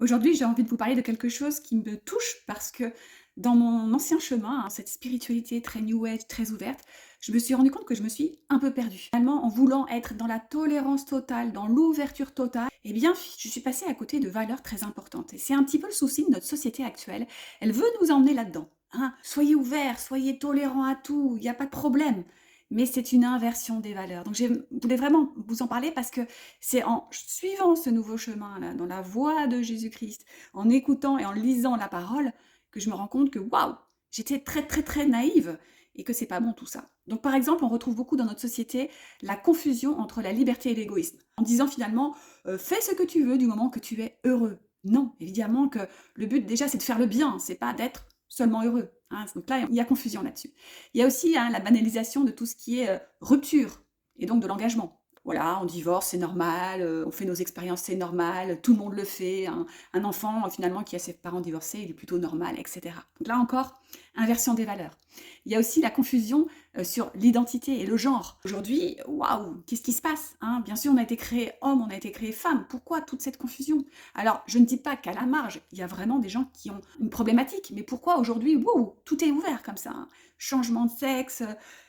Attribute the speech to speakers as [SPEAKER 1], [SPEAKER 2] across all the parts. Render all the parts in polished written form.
[SPEAKER 1] Aujourd'hui, j'ai envie de vous parler de quelque chose qui me touche parce que dans mon ancien chemin, cette spiritualité très new age, très ouverte, je me suis rendu compte que je me suis un peu perdue. Finalement, en voulant être dans la tolérance totale, dans l'ouverture totale, eh bien, je suis passée à côté de valeurs très importantes. Et c'est un petit peu le souci de notre société actuelle. Elle veut nous emmener là-dedans, hein. Soyez ouverts, soyez tolérants à tout, il n'y a pas de problème. Mais c'est une inversion des valeurs. Donc, je voulais vraiment vous en parler parce que c'est en suivant ce nouveau chemin-là, dans la voie de Jésus-Christ, en écoutant et en lisant la parole, que je me rends compte que waouh, j'étais très très très naïve et que c'est pas bon tout ça. Donc par exemple, on retrouve beaucoup dans notre société la confusion entre la liberté et l'égoïsme, en disant finalement fais ce que tu veux du moment que tu es heureux. Non, évidemment que le but déjà c'est de faire le bien, c'est pas d'être seulement heureux, hein. Donc là, il y a confusion là-dessus. Il y a aussi la banalisation de tout ce qui est rupture et donc de l'engagement. Voilà, on divorce, c'est normal, on fait nos expériences, c'est normal, tout le monde le fait. Un enfant, finalement, qui a ses parents divorcés, il est plutôt normal, et cetera. Donc là encore, inversion des valeurs. Il y a aussi la confusion, sur l'identité et le genre. Aujourd'hui, waouh, qu'est-ce qui se passe, hein? Bien sûr, on a été créé homme, on a été créé femme. Pourquoi toute cette confusion? Alors, je ne dis pas qu'à la marge, il y a vraiment des gens qui ont une problématique, mais pourquoi aujourd'hui, wouh, tout est ouvert comme ça, hein? Changement de sexe,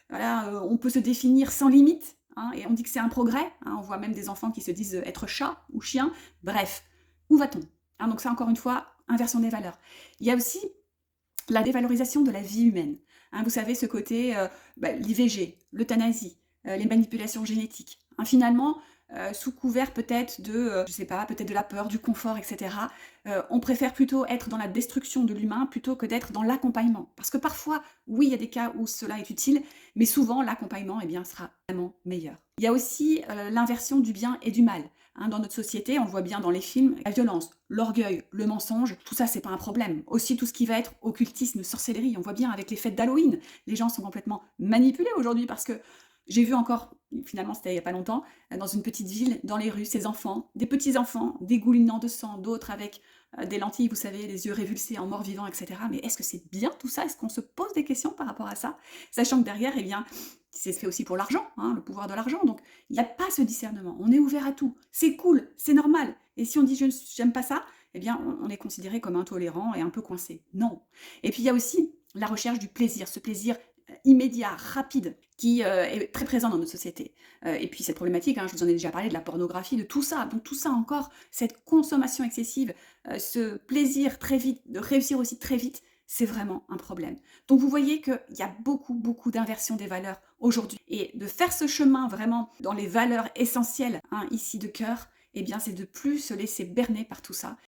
[SPEAKER 1] voilà, on peut se définir sans limite, hein, et on dit que c'est un progrès, hein, on voit même des enfants qui se disent être chat ou chien. Bref, où va-t-on, hein? Donc ça, encore une fois, inversion des valeurs. Il y a aussi la dévalorisation de la vie humaine, hein. Vous savez, ce côté, l'IVG, l'euthanasie, les manipulations génétiques, hein. Finalement, sous couvert peut-être de, je sais pas, peut-être de la peur, du confort, et cetera, on préfère plutôt être dans la destruction de l'humain plutôt que d'être dans l'accompagnement. Parce que parfois, oui, il y a des cas où cela est utile, mais souvent l'accompagnement, eh bien, sera vraiment meilleur. Il y a aussi, l'inversion du bien et du mal, hein. Dans notre société, on le voit bien dans les films, la violence, l'orgueil, le mensonge, tout ça, c'est pas un problème. Aussi, tout ce qui va être occultisme, sorcellerie, on voit bien avec les fêtes d'Halloween, les gens sont complètement manipulés aujourd'hui parce que j'ai vu encore, finalement c'était il y a pas longtemps, dans une petite ville, dans les rues, ces enfants, des petits enfants, dégoulinant de sang, d'autres avec des lentilles, vous savez, les yeux révulsés en mort-vivant, etc. Mais est-ce que c'est bien tout ça? Est-ce qu'on se pose des questions par rapport à ça? Sachant que derrière, eh bien, c'est fait aussi pour l'argent, hein, le pouvoir de l'argent. Donc, il n'y a pas ce discernement. On est ouvert à tout. C'est cool, c'est normal. Et si on dit j'aime pas ça, eh bien, on est considéré comme intolérant et un peu coincé. Non. Et puis, il y a aussi la recherche du plaisir, ce plaisir immédiat, rapide, qui est très présent dans notre société. Et puis cette problématique, hein, je vous en ai déjà parlé, de la pornographie, de tout ça. Donc tout ça encore, cette consommation excessive, ce plaisir très vite, de réussir aussi très vite, c'est vraiment un problème. Donc vous voyez qu'il y a beaucoup, beaucoup d'inversion des valeurs aujourd'hui. Et de faire ce chemin vraiment dans les valeurs essentielles, hein, ici de cœur, eh bien c'est de plus se laisser berner par tout ça